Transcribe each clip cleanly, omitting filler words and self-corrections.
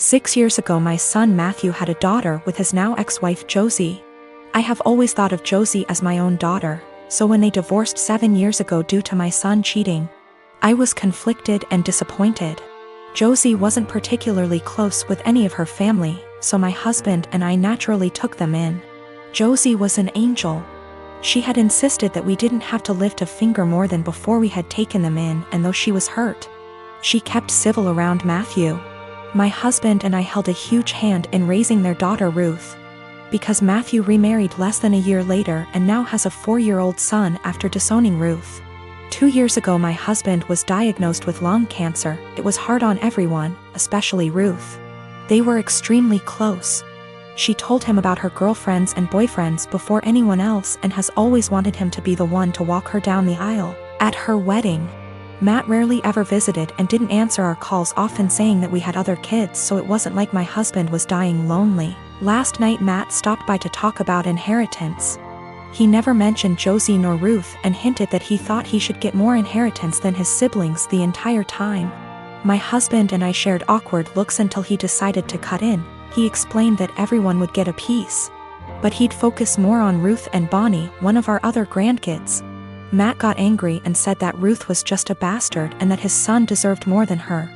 6 years ago my son Matthew had a daughter with his now ex-wife Josie. I have always thought of Josie as my own daughter, so when they divorced 7 years ago due to my son cheating, I was conflicted and disappointed. Josie wasn't particularly close with any of her family, so my husband and I naturally took them in. Josie was an angel. She had insisted that we didn't have to lift a finger more than before we had taken them in, and though she was hurt, she kept civil around Matthew. My husband and I held a huge hand in raising their daughter Ruth, because Matthew remarried less than a year later and now has a 4-year-old son after disowning Ruth. 2 years ago my husband was diagnosed with lung cancer. It was hard on everyone, especially Ruth. They were extremely close. She told him about her girlfriends and boyfriends before anyone else and has always wanted him to be the one to walk her down the aisle at her wedding. Matt rarely ever visited and didn't answer our calls, often saying that we had other kids, so it wasn't like my husband was dying lonely. Last night Matt stopped by to talk about inheritance. He never mentioned Josie nor Ruth and hinted that he thought he should get more inheritance than his siblings the entire time. My husband and I shared awkward looks until he decided to cut in. He explained that everyone would get a piece, but he'd focus more on Ruth and Bonnie, one of our other grandkids. Matt got angry and said that Ruth was just a bastard and that his son deserved more than her.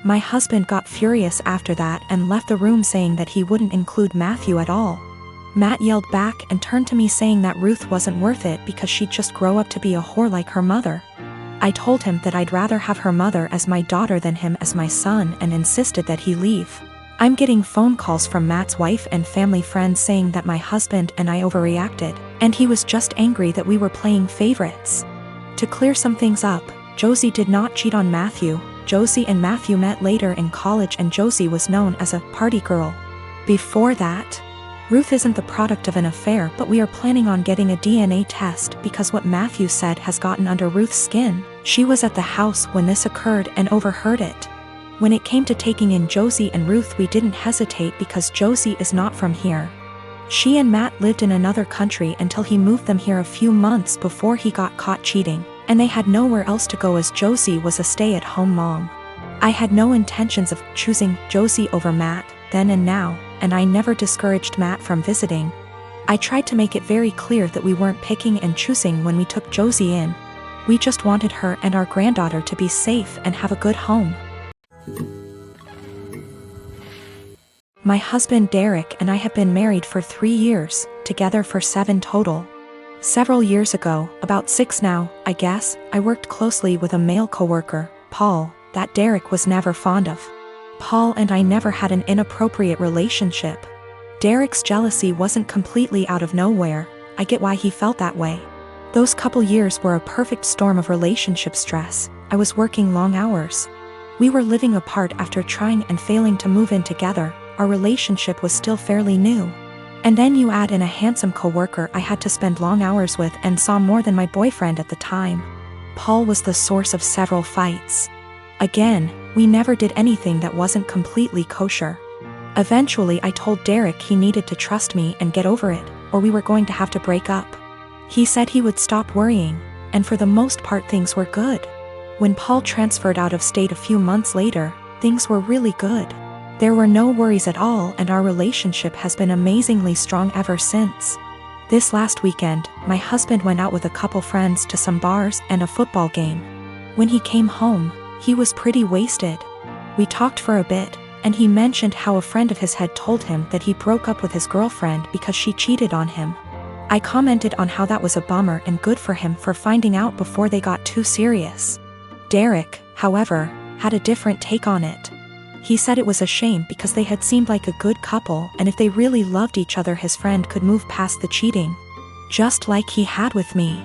My husband got furious after that and left the room saying that he wouldn't include Matthew at all. Matt yelled back and turned to me saying that Ruth wasn't worth it because she'd just grow up to be a whore like her mother. I told him that I'd rather have her mother as my daughter than him as my son and insisted that he leave. I'm getting phone calls from Matt's wife and family friends saying that my husband and I overreacted, and he was just angry that we were playing favorites. To clear some things up, Josie did not cheat on Matthew. Josie and Matthew met later in college and Josie was known as a party girl. Before that, Ruth isn't the product of an affair, but we are planning on getting a DNA test because what Matthew said has gotten under Ruth's skin. She was at the house when this occurred and overheard it. When it came to taking in Josie and Ruth, we didn't hesitate because Josie is not from here. She and Matt lived in another country until he moved them here a few months before he got caught cheating, and they had nowhere else to go as Josie was a stay-at-home mom. I had no intentions of choosing Josie over Matt then and now, and I never discouraged Matt from visiting. I tried to make it very clear that we weren't picking and choosing when we took Josie in. We just wanted her and our granddaughter to be safe and have a good home. My husband Derek and I have been married for 3 years, together for 7 total. Several years ago, about 6 now, I guess, I worked closely with a male coworker, Paul, that Derek was never fond of. Paul and I never had an inappropriate relationship. Derek's jealousy wasn't completely out of nowhere. I get why he felt that way. Those couple years were a perfect storm of relationship stress. I was working long hours. We were living apart after trying and failing to move in together. Our relationship was still fairly new. And then you add in a handsome coworker I had to spend long hours with and saw more than my boyfriend at the time. Paul was the source of several fights. Again, we never did anything that wasn't completely kosher. Eventually I told Derek he needed to trust me and get over it, or we were going to have to break up. He said he would stop worrying, and for the most part things were good. When Paul transferred out of state a few months later, things were really good. There were no worries at all, and our relationship has been amazingly strong ever since. This last weekend, my husband went out with a couple friends to some bars and a football game. When he came home, he was pretty wasted. We talked for a bit, and he mentioned how a friend of his had told him that he broke up with his girlfriend because she cheated on him. I commented on how that was a bummer and good for him for finding out before they got too serious. Derek, however, had a different take on it. He said it was a shame because they had seemed like a good couple, and if they really loved each other his friend could move past the cheating. Just like he had with me.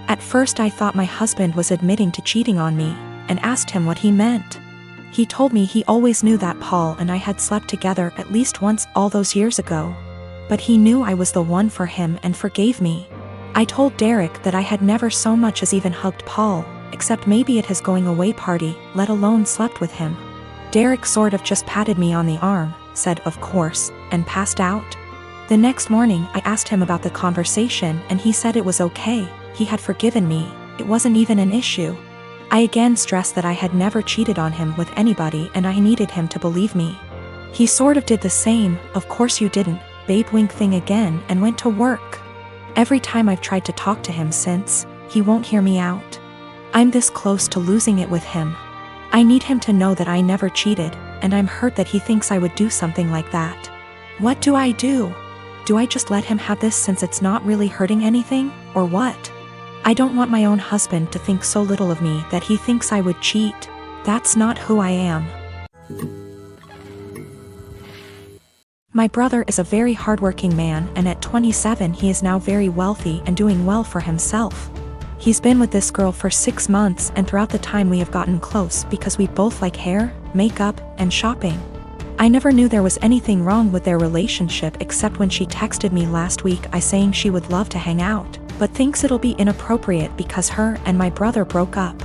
At first I thought my husband was admitting to cheating on me, and asked him what he meant. He told me he always knew that Paul and I had slept together at least once all those years ago. But he knew I was the one for him and forgave me. I told Derek that I had never so much as even hugged Paul, except maybe at his going away party, let alone slept with him. Derek sort of just patted me on the arm, said of course, and passed out. The next morning I asked him about the conversation and he said it was okay, he had forgiven me, it wasn't even an issue. I again stressed that I had never cheated on him with anybody and I needed him to believe me. He sort of did the same, "Of course you didn't, babe" wink thing again, and went to work. Every time I've tried to talk to him since, he won't hear me out. I'm this close to losing it with him. I need him to know that I never cheated, and I'm hurt that he thinks I would do something like that. What do I do? Do I just let him have this since it's not really hurting anything, or what? I don't want my own husband to think so little of me that he thinks I would cheat. That's not who I am. My brother is a very hardworking man, and at 27 he is now very wealthy and doing well for himself. He's been with this girl for 6 months, and throughout the time we have gotten close because we both like hair, makeup, and shopping. I never knew there was anything wrong with their relationship except when she texted me last week saying she would love to hang out, but thinks it'll be inappropriate because her and my brother broke up.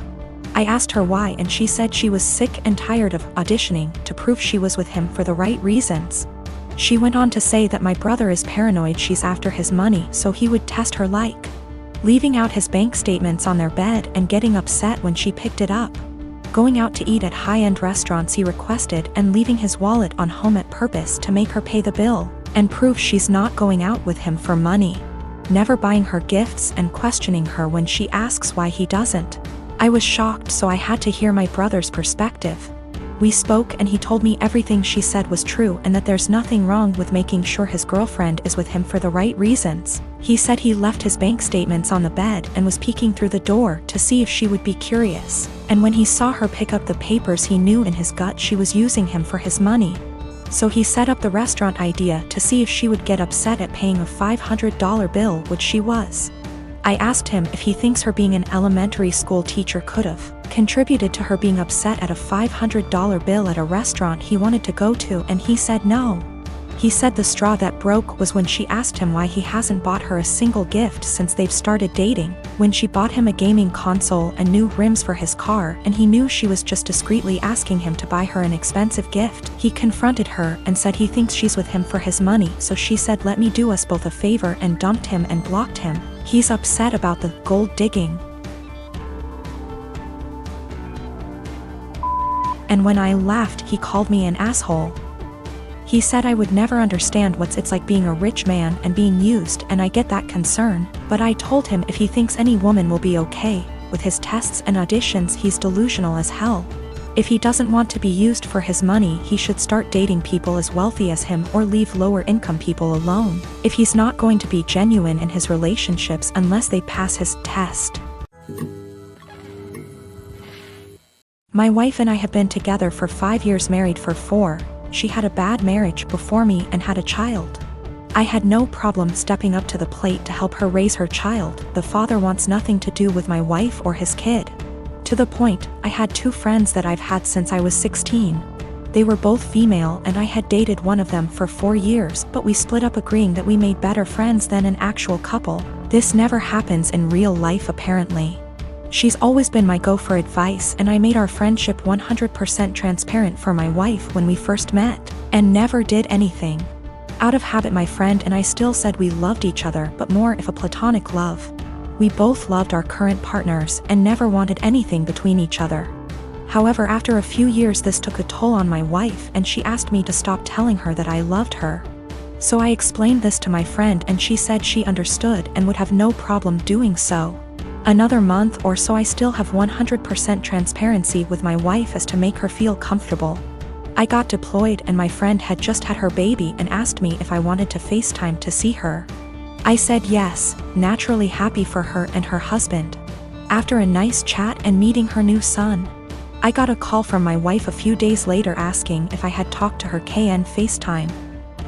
I asked her why, and she said she was sick and tired of auditioning to prove she was with him for the right reasons. She went on to say that my brother is paranoid she's after his money, so he would test her, like leaving out his bank statements on their bed and getting upset when she picked it up, going out to eat at high-end restaurants he requested and leaving his wallet on home at purpose to make her pay the bill and prove she's not going out with him for money, never buying her gifts and questioning her when she asks why he doesn't. I was shocked, so I had to hear my brother's perspective. We spoke and he told me everything she said was true and that there's nothing wrong with making sure his girlfriend is with him for the right reasons. He said he left his bank statements on the bed and was peeking through the door to see if she would be curious, and when he saw her pick up the papers he knew in his gut she was using him for his money. So he set up the restaurant idea to see if she would get upset at paying a $500 bill, which she was. I asked him if he thinks her being an elementary school teacher could have contributed to her being upset at a $500 bill at a restaurant he wanted to go to, and he said no. He said the straw that broke was when she asked him why he hasn't bought her a single gift since they've started dating, when she bought him a gaming console and new rims for his car, and he knew she was just discreetly asking him to buy her an expensive gift. He confronted her and said he thinks she's with him for his money, so she said let me do us both a favor and dumped him and blocked him. He's upset about the gold digging. And when I laughed, he called me an asshole. He said I would never understand what it's like being a rich man and being used, and I get that concern, but I told him if he thinks any woman will be okay with his tests and auditions, he's delusional as hell. If he doesn't want to be used for his money, he should start dating people as wealthy as him or leave lower income people alone, if he's not going to be genuine in his relationships unless they pass his test. My wife and I have been together for 5 years, married for 4. She had a bad marriage before me and had a child. I had no problem stepping up to the plate to help her raise her child. The father wants nothing to do with my wife or his kid. To the point, I had 2 friends that I've had since I was 16. They were both female and I had dated one of them for 4 years, but we split up agreeing that we made better friends than an actual couple. This never happens in real life apparently. She's always been my go for advice, and I made our friendship 100% transparent for my wife when we first met, and never did anything out of habit. My friend and I still said we loved each other, but more of a platonic love. We both loved our current partners and never wanted anything between each other. However, after a few years this took a toll on my wife, and she asked me to stop telling her that I loved her. So I explained this to my friend and she said she understood and would have no problem doing so. Another month or so I still have 100% transparency with my wife as to make her feel comfortable. I got deployed and my friend had just had her baby and asked me if I wanted to FaceTime to see her. I said yes, naturally happy for her and her husband. After a nice chat and meeting her new son, I got a call from my wife a few days later asking if I had talked to her KN FaceTime.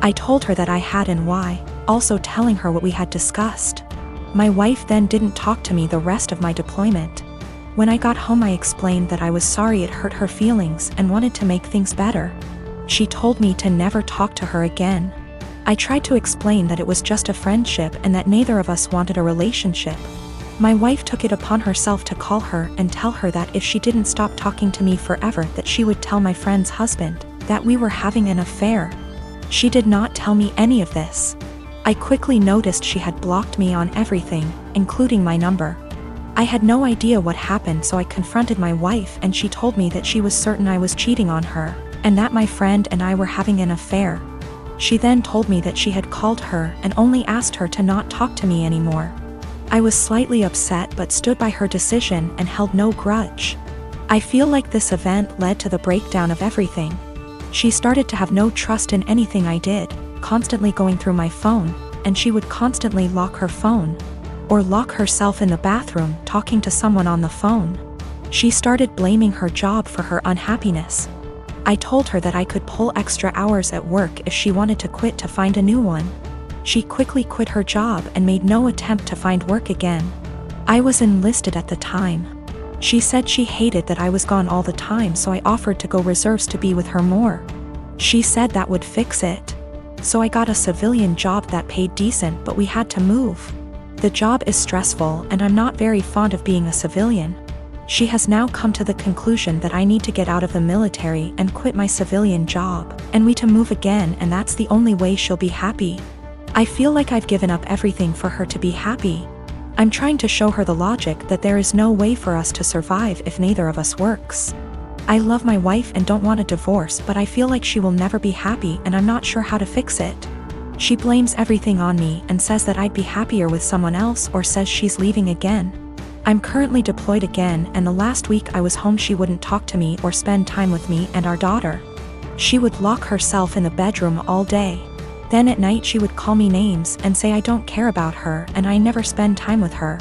I told her that I had and why, also telling her what we had discussed. My wife then didn't talk to me the rest of my deployment. When I got home I explained that I was sorry it hurt her feelings and wanted to make things better. She told me to never talk to her again. I tried to explain that it was just a friendship and that neither of us wanted a relationship. My wife took it upon herself to call her and tell her that if she didn't stop talking to me forever that she would tell my friend's husband that we were having an affair. She did not tell me any of this. I quickly noticed she had blocked me on everything, including my number. I had no idea what happened, so I confronted my wife and she told me that she was certain I was cheating on her, and that my friend and I were having an affair. She then told me that she had called her and only asked her to not talk to me anymore. I was slightly upset but stood by her decision and held no grudge. I feel like this event led to the breakdown of everything. She started to have no trust in anything I did, constantly going through my phone, and she would constantly lock her phone, or lock herself in the bathroom talking to someone on the phone. She started blaming her job for her unhappiness. I told her that I could pull extra hours at work if she wanted to quit to find a new one. She quickly quit her job and made no attempt to find work again. I was enlisted at the time. She said she hated that I was gone all the time, so I offered to go reserves to be with her more. She said that would fix it. So I got a civilian job that paid decent, but we had to move. The job is stressful and I'm not very fond of being a civilian. She has now come to the conclusion that I need to get out of the military and quit my civilian job, and we to move again, and that's the only way she'll be happy. I feel like I've given up everything for her to be happy. I'm trying to show her the logic that there is no way for us to survive if neither of us works. I love my wife and don't want a divorce, but I feel like she will never be happy and I'm not sure how to fix it. She blames everything on me and says that I'd be happier with someone else, or says she's leaving again. I'm currently deployed again, and the last week I was home she wouldn't talk to me or spend time with me and our daughter. She would lock herself in the bedroom all day. Then at night she would call me names and say I don't care about her and I never spend time with her.